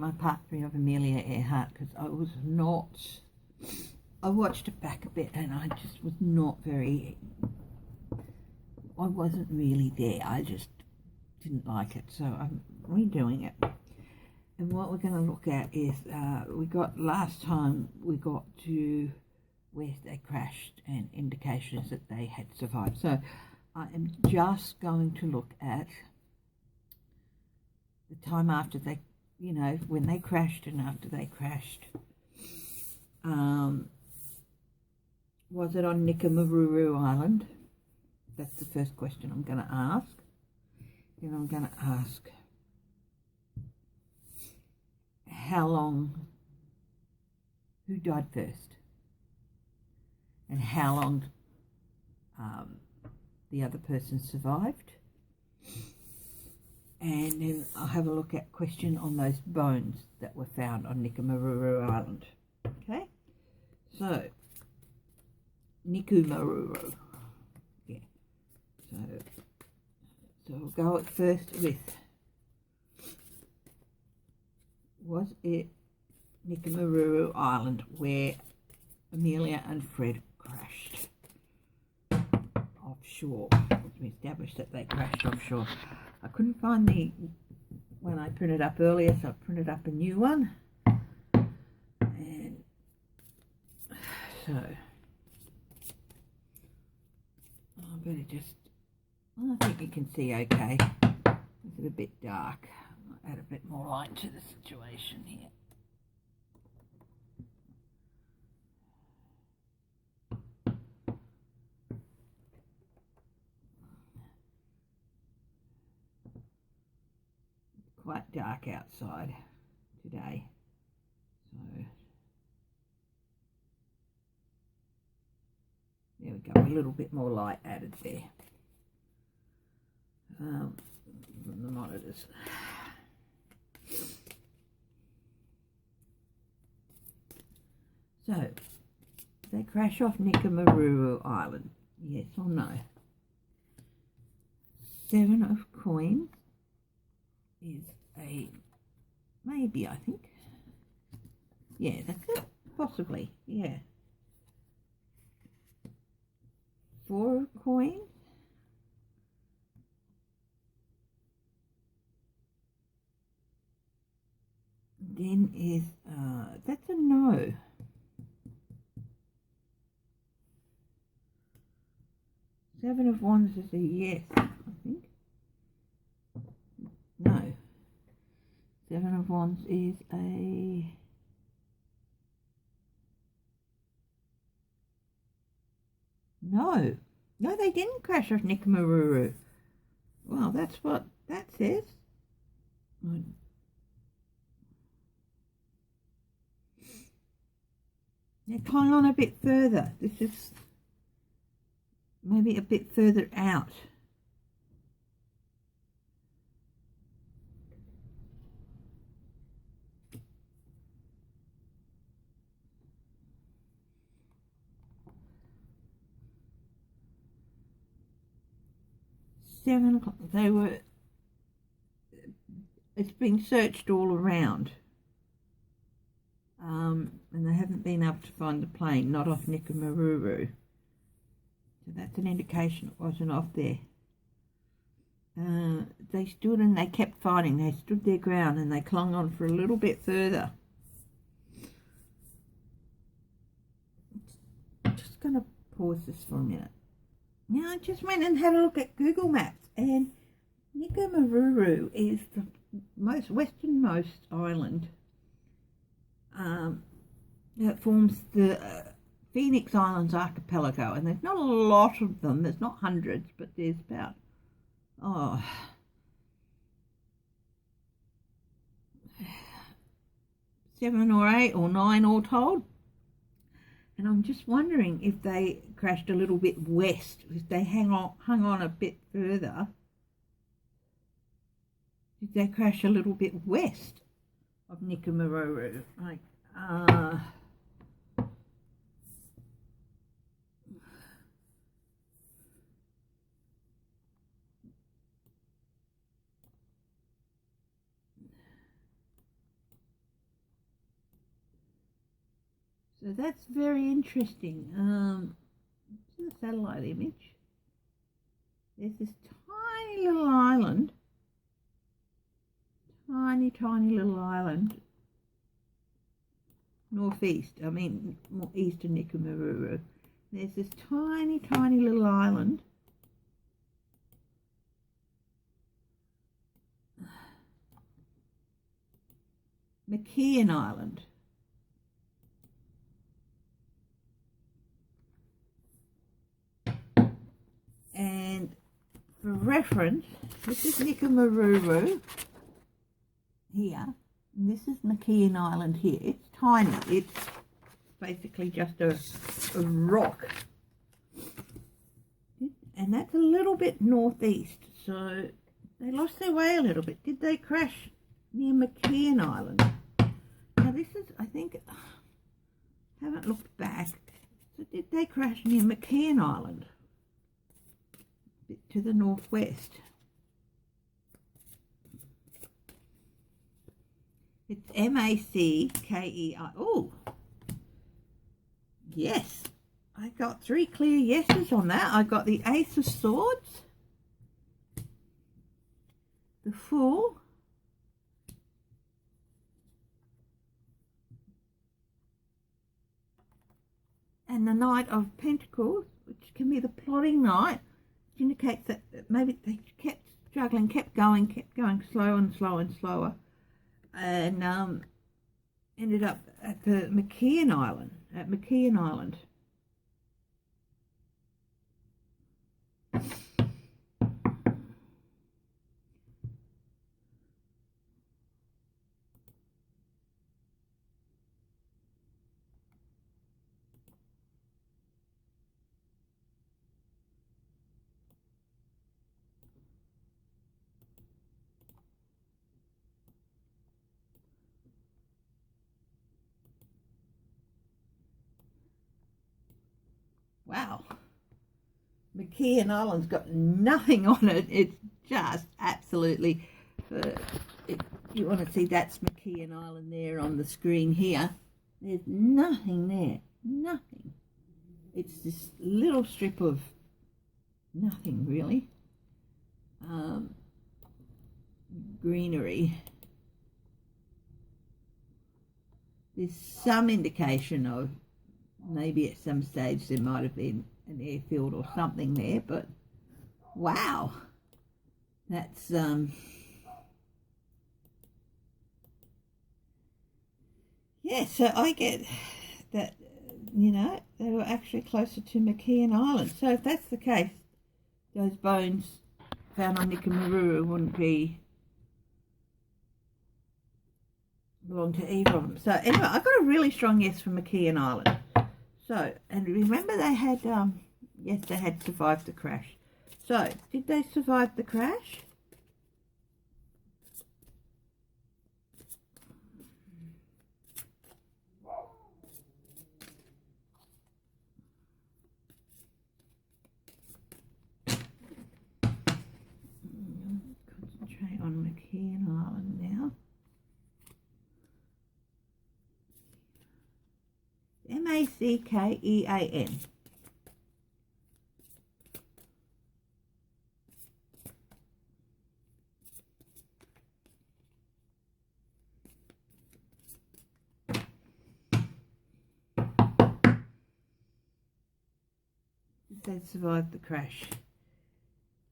my partner of Amelia Earhart because I was not, I watched it back a bit and I just was not very, I wasn't really there. I just didn't like it, so I'm redoing it. And what we're going to look at is, last time we got to where they crashed and indications that they had survived. So I am just going to look at the time after they, when they crashed and after they crashed. Was it on Nikamaruru Island? That's the first question I'm going to ask. Then I'm going to ask how long, who died first, and how long the other person survived. And then I'll have a look at question on those bones that were found on Nikamaruru Island. Okay, so Nikumaruru. Yeah. So we'll go at first with, was it Nikumaruru Island where Amelia and Fred crashed offshore? We established that they crashed offshore. I couldn't find the one I printed up earlier, so I printed up a new one. And so I better just, I think you can see okay. It's a bit dark. I'll add a bit more light to the situation here. Quite dark outside today, so there we go, a little bit more light added there from the monitors. So they crash off Nikamaruru Island, yes or no? 7 of coins is a maybe, I think. Yeah, that's it. Possibly, yeah. 4 of coins. Then is, that's a no. Seven of Wands is a yes, I think. No. 7 of Wands is a no. No, they didn't crash off Nikamaruru. Well, that's what that says. They're kind on a bit further. This is maybe a bit further out. Seven o'clock. They were. It's been searched all around, and they haven't been able to find the plane. Not off Nikamaruru. So that's an indication it wasn't off there. They stood and they kept fighting. They stood their ground and they clung on for a little bit further. Just going to pause this for a minute. Now I just went and had a look at Google Maps, and Nikamaruru is the most westernmost island that forms the Phoenix Islands archipelago, and there's not a lot of them. There's not hundreds, but there's about 7 or 8 or 9 all told. And I'm just wondering if they crashed a little bit west, if they hung on a bit further. Did they crash a little bit west of Nikamaruru? Like, So that's very interesting. This is a satellite image. There's this tiny little island, tiny little island, northeast, more east of Nicomaruru. There's this tiny little island. McKeon Island. And for reference, this is Nicomaruru here, and this is McKeon Island here. It's tiny. It's basically just a rock. And that's a little bit northeast, so they lost their way a little bit. Did they crash near McKeon Island? Now this is, I think, haven't looked back. So did they crash near McKeon Island? A bit to the northwest. It's M-A-C-K-E-I. Oh, yes. I got 3 clear yeses on that. I got the Ace of Swords, the Fool, and the Knight of Pentacles, which can be the plotting knight, which indicates that maybe they kept struggling, kept going slow and slower, and ended up at the McKeon Island, Wow. McKeon Island's got nothing on it. It's just absolutely, if you want to see, that's McKeon Island there on the screen here. There's nothing there. Nothing. It's this little strip of nothing really. Greenery. There's some indication of maybe at some stage there might have been an airfield or something there, but wow, that's yeah, so I get that, you know, they were actually closer to McKeon Island. So if that's the case, those bones found on Nicomaruru wouldn't belong to either of them. So anyway, I got a really strong yes for McKeon Island. So, and remember they had, yes, they had survived the crash. So, did they survive the crash? Concentrate on McKeon Island now. M-A-C-K-E-A-N. They survived the crash.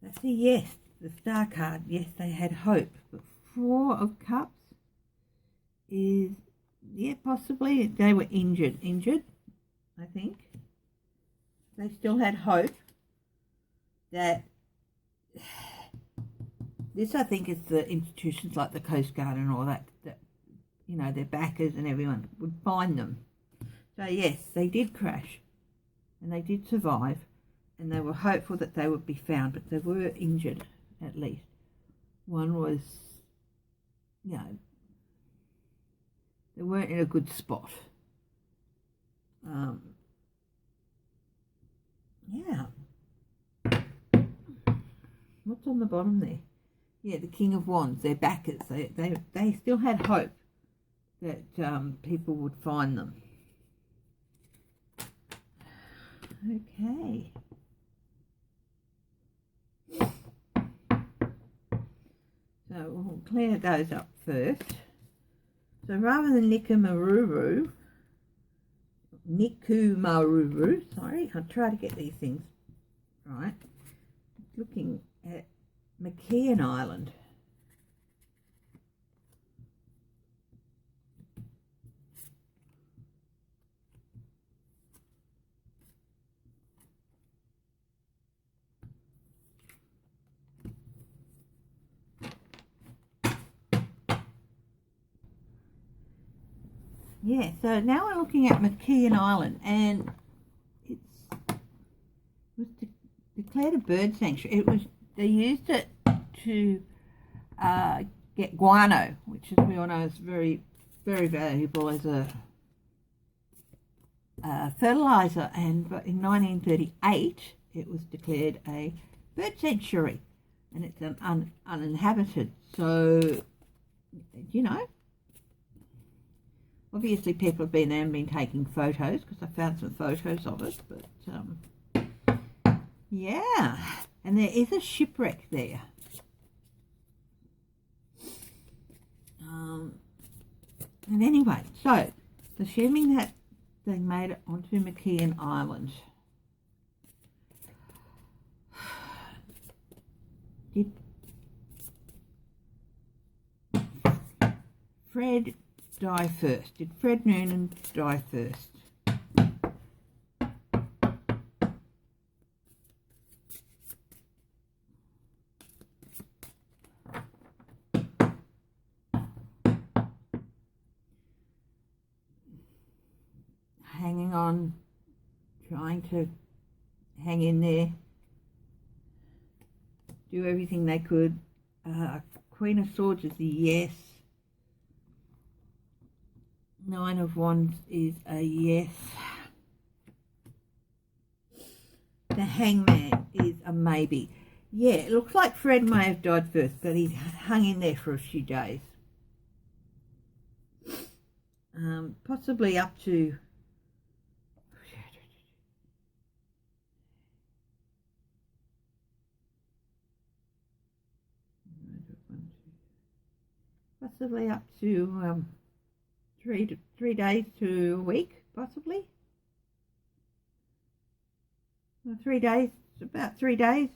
That's a yes. The star card, yes, they had hope. But 4 of Cups is, yeah, possibly they were injured, I think. They still had hope that this, I think, is the institutions like the Coast Guard and all that, you know, their backers and everyone would find them. So yes, they did crash and they did survive, and they were hopeful that they would be found, but they were injured at least. One was, you know, they weren't in a good spot. Yeah. What's on the bottom there? Yeah, the King of Wands, their backers. They still had hope that people would find them. Okay. So we'll clear those up first. So rather than Nikumaruru, sorry, I'll try to get these things right. Looking at McKeon Island. Yeah, so now we're looking at McKeon Island, and it was declared a bird sanctuary. They used it to get guano, which, as we all know, is very, very valuable as a fertilizer. But in 1938, it was declared a bird sanctuary, and it's uninhabited. So, you know. Obviously, people have been there and been taking photos, because I found some photos of it. But yeah, and there is a shipwreck there. And anyway, so assuming that they made it onto McKeon Island, did Fred die first? Did Fred Noonan die first? Hanging on, trying to hang in there, do everything they could. Queen of Swords is a yes. Nine of Wands is a yes. The Hangman is a maybe. Yeah, it looks like Fred may have died first, but he hung in there for a few days. Possibly up to... possibly up to 3 days to a week, possibly. 3 days, about 3 days,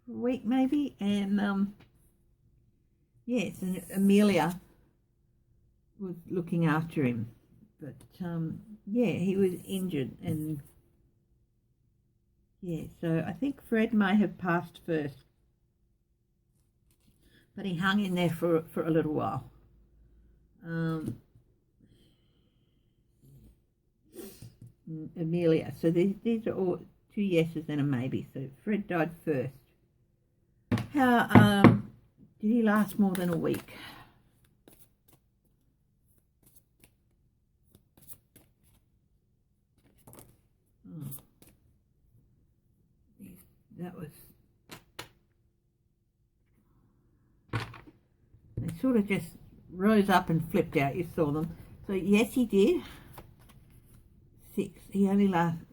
a week maybe. And yes, and Amelia was looking after him, but yeah, he was injured, and yeah, so I think Fred may have passed first, but he hung in there for a little while. Amelia, so these are all 2 yeses and a maybe. So Fred died first. How did he last more than a week? Oh. That was... they sort of just rose up and flipped out. You saw them. So yes, he did. 6. He only lasted...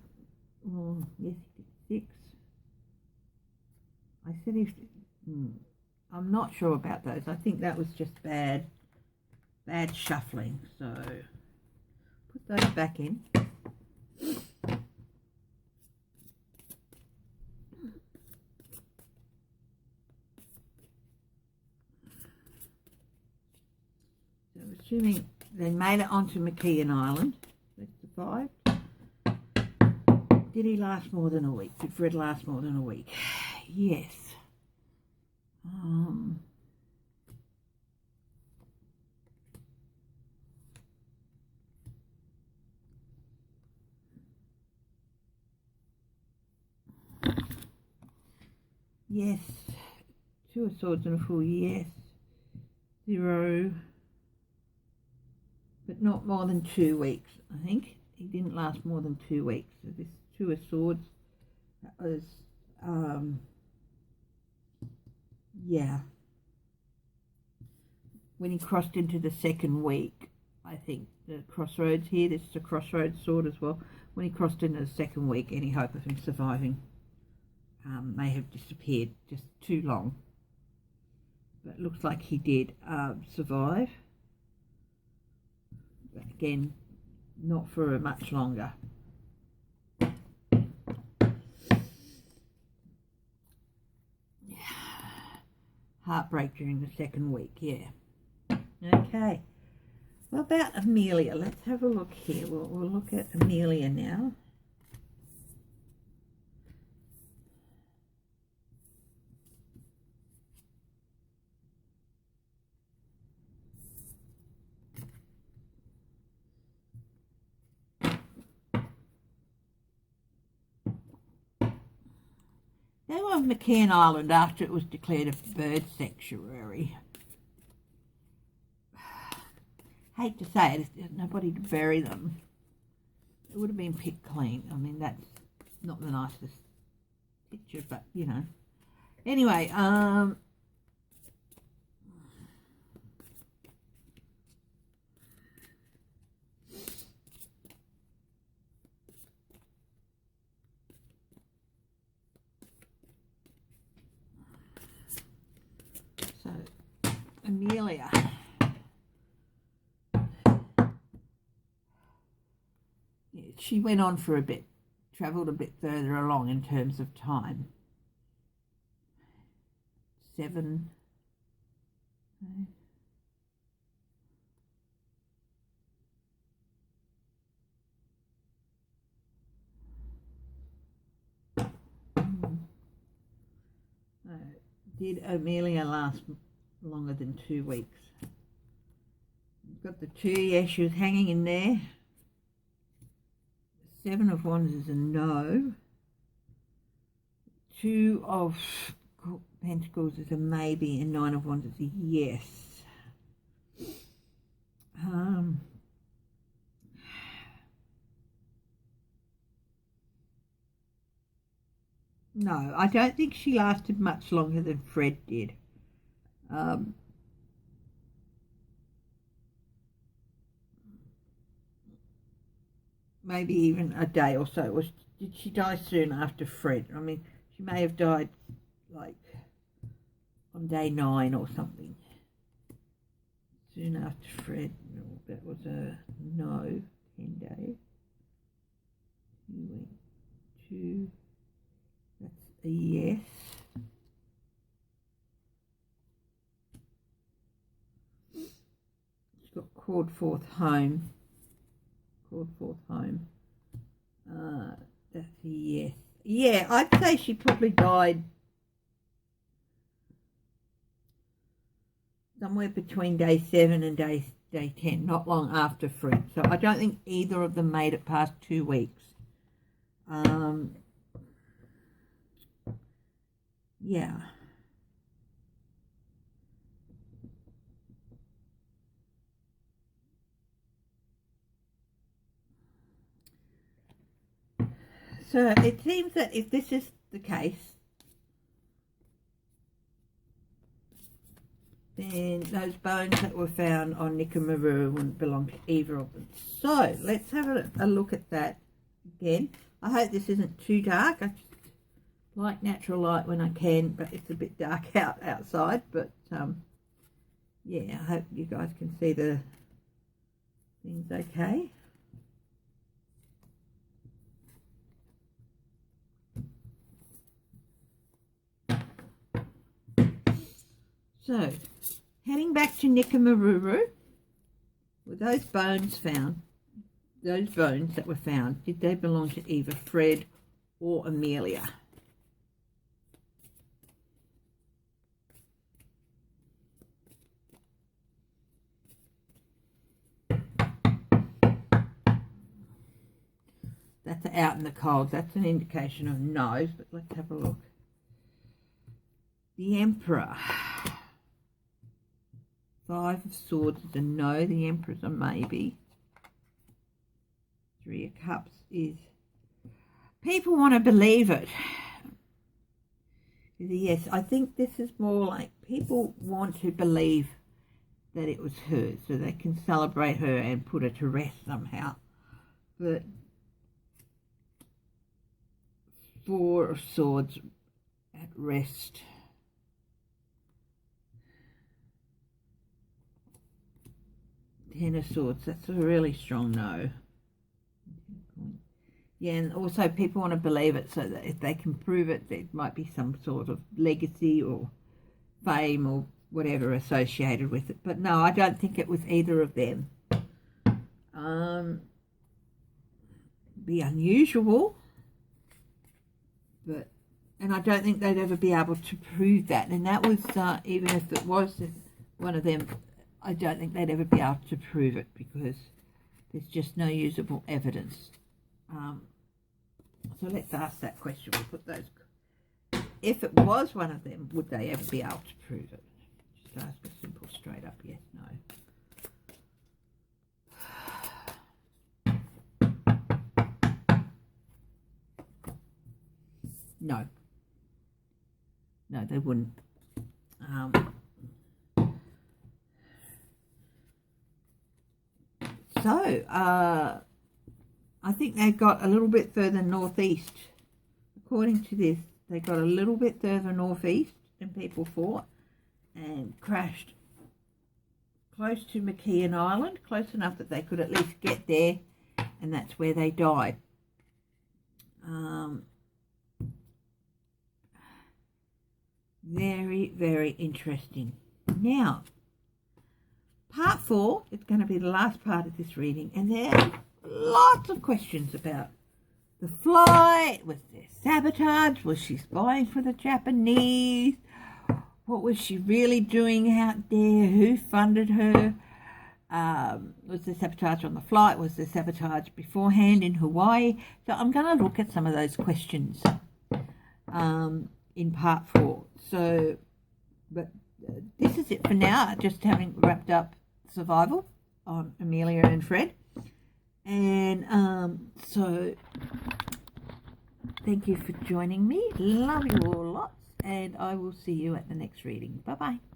oh, yes, he did 6. I said he... I'm not sure about those. I think that was just bad shuffling. So put those back in. So assuming they made it onto McKeon Island, they survived. Did he last more than a week? Did Fred last more than a week? Yes. Yes. 2 of Swords and a Fool, yes. 0. But not more than 2 weeks, I think. He didn't last more than 2 weeks. So this 2 of Swords, that was, yeah. When he crossed into the second week, I think, the crossroads here. This is a crossroads sword as well. When he crossed into the second week, any hope of him surviving may have disappeared. Just too long. But it looks like he did survive. But again, not for much longer. Heartbreak during the second week, yeah. Okay. What about Amelia? Let's have a look here. We'll look at Amelia now. They were on McCairn Island after it was declared a bird sanctuary. Hate to say it, there's nobody to bury them. It would have been picked clean. I mean, that's not the nicest picture, but you know. Anyway, so Amelia. She went on for a bit, travelled a bit further along in terms of time. 7. Did Amelia last longer than 2 weeks? Got the 2, yeah, she was hanging in there. 7 of Wands is a no. 2 of Pentacles is a maybe, and 9 of Wands is a yes. No, I don't think she lasted much longer than Fred did. Maybe even a day or so. Did she die soon after Fred? I mean, she may have died like on day 9 or something. Soon after Fred. No, that was a no. 10 days. 2. That's a yes. She's got called forth home. Called forth home. That's a yes. Yeah, I'd say she probably died somewhere between day 7 and day 10, not long after Fred. So I don't think either of them made it past 2 weeks. Yeah. So it seems that if this is the case, then those bones that were found on Nickamaru wouldn't belong to either of them. So let's have a look at that again. I hope this isn't too dark. I just like natural light when I can, but it's a bit dark outside. But yeah, I hope you guys can see the things okay. So, heading back to Nickamaru, were those bones found, those bones that were found, did they belong to either Fred or Amelia? That's out in the cold. That's an indication of no, but let's have a look. The Emperor. 5 of Swords is a no. The Emperor's a maybe. 3 of Cups is... People want to believe it. Is a yes. I think this is more like people want to believe that it was her, so they can celebrate her and put her to rest somehow. But 4 of Swords at rest. Ten of Swords, that's a really strong no. Yeah, and also people want to believe it so that if they can prove it, there might be some sort of legacy or fame or whatever associated with it. But no, I don't think it was either of them. Be unusual, and I don't think they'd ever be able to prove that. And that was, even if it was one of them, I don't think they'd ever be able to prove it because there's just no usable evidence. So let's ask that question. We'll put those. If it was one of them, would they ever be able to prove it? Just ask a simple straight up yes, no. No, they wouldn't. I think they got a little bit further northeast. According to this, they got a little bit further northeast than people thought and crashed close to McKeon Island, close enough that they could at least get there, and that's where they died. Very, very interesting. Now, part 4 is going to be the last part of this reading, and there are lots of questions about the flight. Was there sabotage? Was she spying for the Japanese? What was she really doing out there? Who funded her? Was there sabotage on the flight? Was there sabotage beforehand in Hawaii? So I'm going to look at some of those questions in part 4. So, but this is it for now. Just having wrapped up survival on Amelia and Fred. And so thank you for joining me. Love you all lots, and I will see you at the next reading. Bye bye.